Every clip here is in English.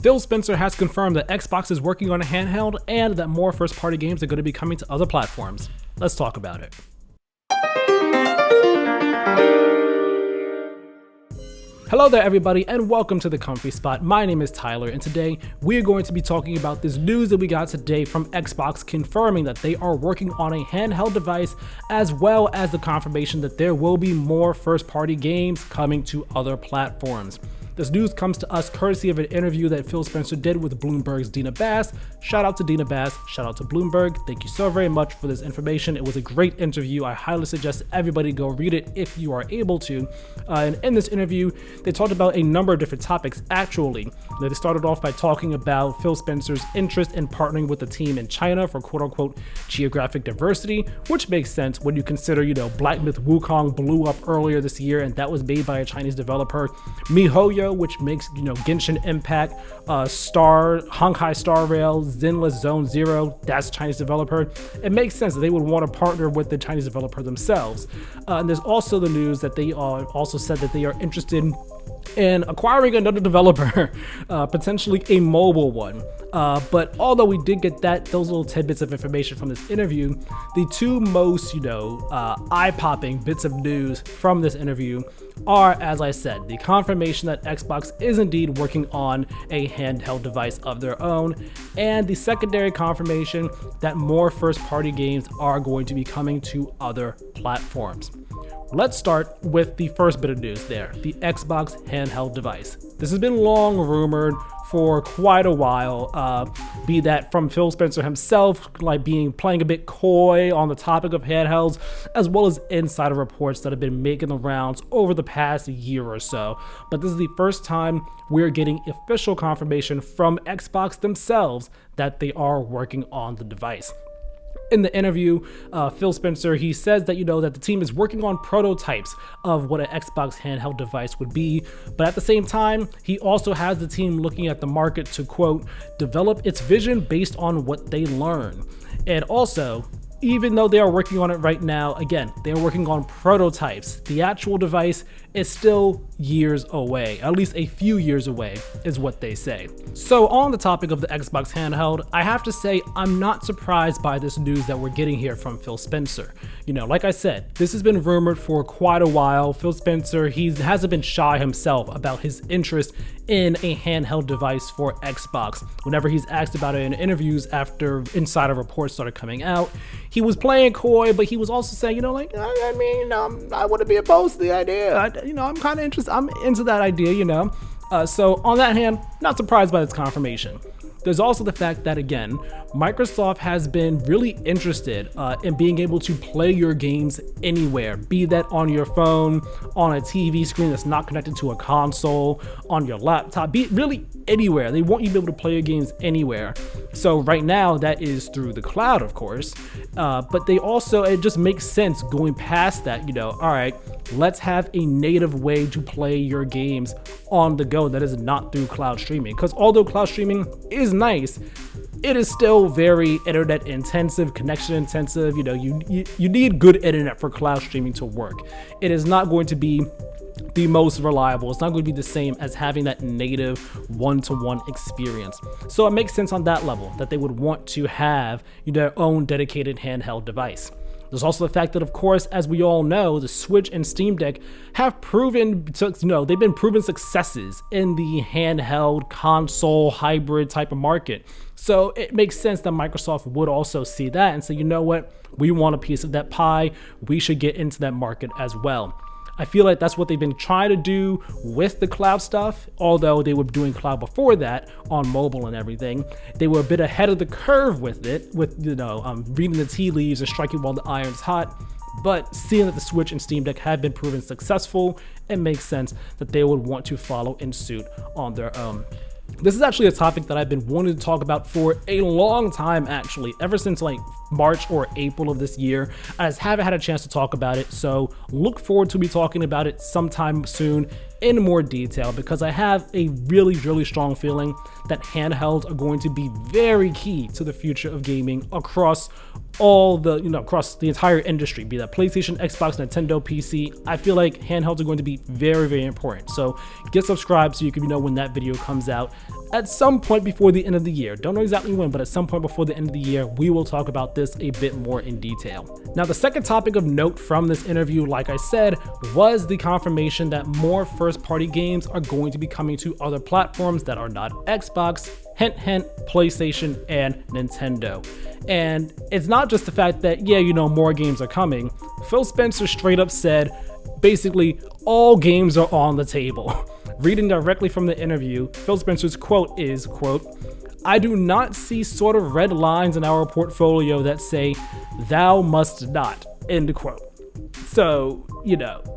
Phil Spencer has confirmed that Xbox is working on a handheld and that more first-party games are going to be coming to other platforms. Let's talk about it. Hello there everybody and welcome to The Comfy Spot. My name is Tyler and today we're going to be talking about this news that we got today from Xbox confirming that they are working on a handheld device, as well as the confirmation that there will be more first-party games coming to other platforms. This news comes to us courtesy of an interview that Phil Spencer did with Bloomberg's Dina Bass. Shout out to Dina Bass, shout out to Bloomberg. Thank you so very much for this information. It was a great interview. I highly suggest everybody go read it if you are able to. And in this interview, they talked about a number of different topics actually. They started off by talking about Phil Spencer's interest in partnering with the team in China for quote unquote geographic diversity, which makes sense when you consider, Black Myth Wukong blew up earlier this year and that was made by a Chinese developer. MiHoYo, which makes Genshin Impact, Honkai Star Rail, Zenless Zone Zero, that's a Chinese developer. It makes sense that they would want to partner with the Chinese developer themselves. And there's also the news that they also said that they are interested in acquiring another developer, potentially a mobile one. But although we did get those little tidbits of information from this interview, the two most, eye-popping bits of news from this interview are, as I said, the confirmation that Xbox is indeed working on a handheld device of their own, and the secondary confirmation that more first-party games are going to be coming to other platforms. Let's start with the first bit of news there, the Xbox handheld device. This has been long rumored for quite a while, be that from Phil Spencer himself, playing a bit coy on the topic of handhelds, as well as insider reports that have been making the rounds over the past year or so. But this is the first time we're getting official confirmation from Xbox themselves that they are working on the device. In the interview, Phil Spencer, he says that, that the team is working on prototypes of what an Xbox handheld device would be. But at the same time, he also has the team looking at the market to, quote, develop its vision based on what they learn. And also, even though they are working on it right now, again, they're working on prototypes. The actual device is still years away, at least a few years away is what they say. So on the topic of the Xbox handheld, I have to say I'm not surprised by this news that we're getting here from Phil Spencer. Like I said, this has been rumored for quite a while. Phil Spencer, he hasn't been shy himself about his interest in a handheld device for Xbox. Whenever he's asked about it in interviews after insider reports started coming out, he was playing coy, but he was also saying, I wouldn't be opposed to the idea. I'm kind of interested. I'm into that idea, So on that hand, not surprised by this confirmation. There's also the fact that, again, Microsoft has been really interested in being able to play your games anywhere, be that on your phone, on a TV screen that's not connected to a console, on your laptop, be really anywhere. They want you to be able to play your games anywhere. So right now that is through the cloud, of course, but they also, it just makes sense going past that, all right, let's have a native way to play your games on the go that is not through cloud streaming. Because although cloud streaming is nice, it is still very internet intensive, connection intensive. You need good internet for cloud streaming to work. It is not going to be the most reliable. It's not going to be the same as having that native one-to-one experience. So it makes sense on that level that they would want to have their own dedicated handheld device. There's also the fact that, of course, as we all know, the Switch and Steam Deck have they've been proven successes in the handheld console hybrid type of market. So it makes sense that Microsoft would also see that and say, you know what, we want a piece of that pie. We should get into that market as well. I feel like that's what they've been trying to do with the cloud stuff, although they were doing cloud before that on mobile and everything. They were a bit ahead of the curve with it, with reading the tea leaves and striking while the iron's hot. But seeing that the Switch and Steam Deck have been proven successful, it makes sense that they would want to follow in suit on their own. This is actually a topic that I've been wanting to talk about for a long time, actually, ever since March or April of this year. I just haven't had a chance to talk about it, so look forward to me talking about it sometime soon in more detail, because I have a really, really strong feeling that handhelds are going to be very key to the future of gaming across all the, across the entire industry, be that PlayStation, Xbox, Nintendo, PC. I feel like handhelds are going to be very, very important. So get subscribed so you can know when that video comes out at some point before the end of the year. Don't know exactly when, but at some point before the end of the year, we will talk about this a bit more in detail. Now, the second topic of note from this interview, like I said, was the confirmation that more first-party games are going to be coming to other platforms that are not Xbox, hint, PlayStation, and Nintendo. And it's not just the fact that, more games are coming. Phil Spencer straight up said, basically, all games are on the table. Reading directly from the interview, Phil Spencer's quote is, quote, "I do not see sort of red lines in our portfolio that say, thou must not," end quote. So,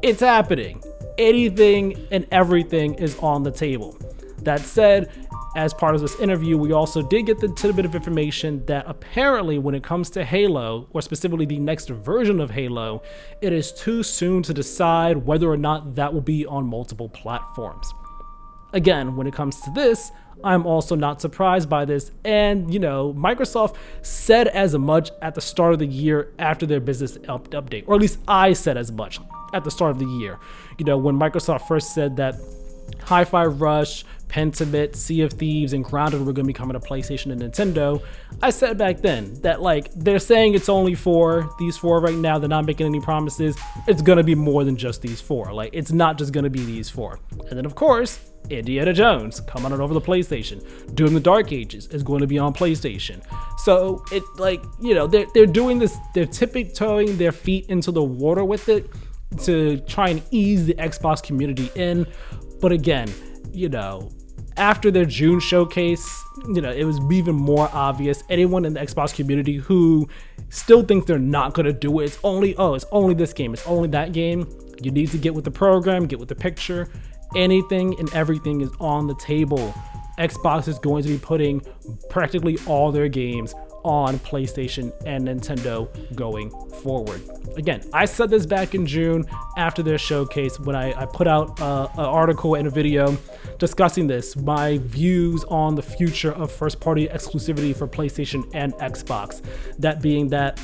it's happening. Anything and everything is on the table. That said, as part of this interview, we also did get the tidbit of information that apparently when it comes to Halo, or specifically the next version of Halo, it is too soon to decide whether or not that will be on multiple platforms. Again, when it comes to this, I'm also not surprised by this. And, Microsoft said as much at the start of the year after their business update, or at least I said as much at the start of the year. When Microsoft first said that Hi-Fi Rush, Pentiment, Sea of Thieves, and Grounded were going to be coming to PlayStation and Nintendo, I said back then that, they're saying it's only these four right now. They're not making any promises. It's going to be more than just these four. It's not just going to be these four. And then, of course, Indiana Jones coming on over the PlayStation. Doom the Dark Ages is going to be on PlayStation. So, they're doing this, they're tiptoeing their feet into the water with it to try and ease the Xbox community in. But again, after their June showcase, it was even more obvious. Anyone in the Xbox community who still thinks they're not going to do it, it's only this game, it's only that game. You need to get with the program, get with the picture. Anything and everything is on the table. Xbox is going to be putting practically all their games on PlayStation and Nintendo going forward. Again, I said this back in June after their showcase when I put out an article and a video discussing this, my views on the future of first-party exclusivity for PlayStation and Xbox. That being that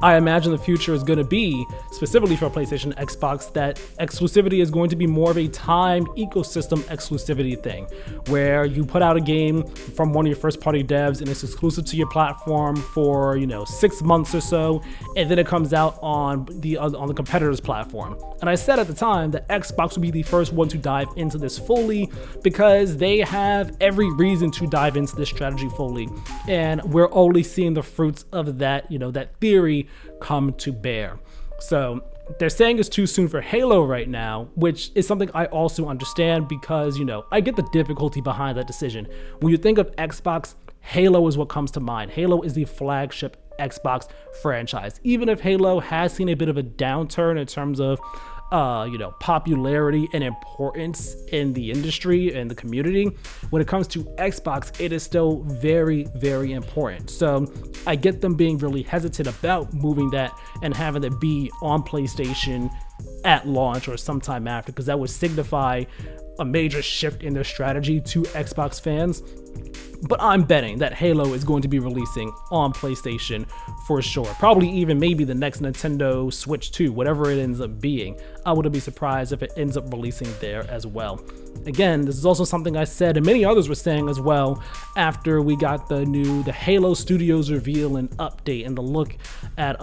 I imagine the future is going to be, specifically for PlayStation and Xbox, that exclusivity is going to be more of a timed ecosystem exclusivity thing, where you put out a game from one of your first-party devs and it's exclusive to your platform for 6 months or so, and then it comes out on the competitor's platform. And I said at the time that Xbox would be the first one to dive into this fully because they have every reason to dive into this strategy fully, and we're only seeing the fruits of that, that theory come to bear. So they're saying it's too soon for Halo right now, which is something I also understand because, I get the difficulty behind that decision. When you think of Xbox, Halo is what comes to mind. Halo is the flagship Xbox franchise. Even if Halo has seen a bit of a downturn in terms of popularity and importance in the industry and the community, when it comes to Xbox, it is still very, very important. So I get them being really hesitant about moving that and having it be on PlayStation at launch or sometime after, because that would signify a major shift in their strategy to Xbox fans. But I'm betting that Halo is going to be releasing on PlayStation for sure. Probably even maybe the next Nintendo Switch 2, whatever it ends up being. I wouldn't be surprised if it ends up releasing there as well. Again, this is also something I said and many others were saying as well after we got the Halo Studios reveal and update and the look at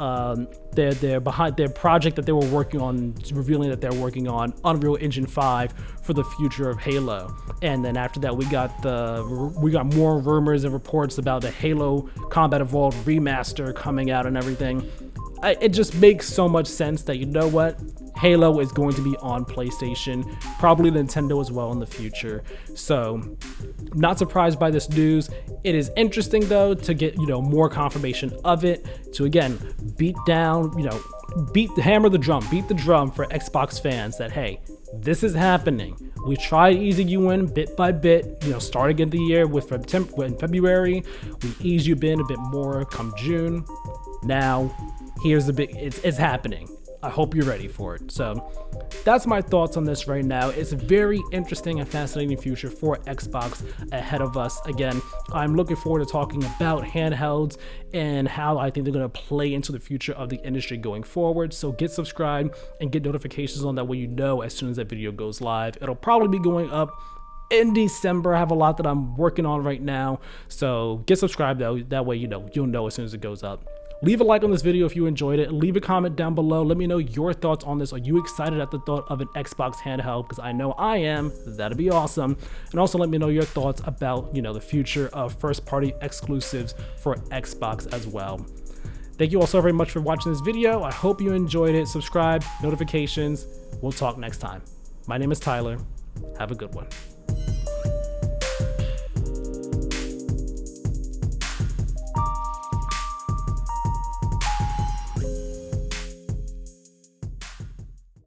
their project that they were working on, revealing that they're working on Unreal Engine 5 for the future of Halo. And then after that, we got more rumors and reports about the Halo Combat Evolved remaster coming out and everything. It just makes so much sense that, Halo is going to be on PlayStation, probably Nintendo as well in the future. So, not surprised by this news. It is interesting though to get, more confirmation of it, to again, beat the drum for Xbox fans that, hey, this is happening. We tried easing you in bit by bit, starting in the year in February. We eased you in a bit more come June. Now, here's the big, it's happening. I hope you're ready for it. So that's my thoughts on this right now. It's a very interesting and fascinating future for Xbox ahead of us. Again, I'm looking forward to talking about handhelds and how I think they're going to play into the future of the industry going forward. So get subscribed and get notifications on that way you know as soon as that video goes live. It'll probably be going up in December. I have a lot that I'm working on right now. So get subscribed though. That way you'll know as soon as it goes up. Leave a like on this video if you enjoyed it. Leave a comment down below. Let me know your thoughts on this. Are you excited at the thought of an Xbox handheld? Because I know I am. That'd be awesome. And also let me know your thoughts about, the future of first-party exclusives for Xbox as well. Thank you all so very much for watching this video. I hope you enjoyed it. Subscribe, notifications. We'll talk next time. My name is Tyler. Have a good one.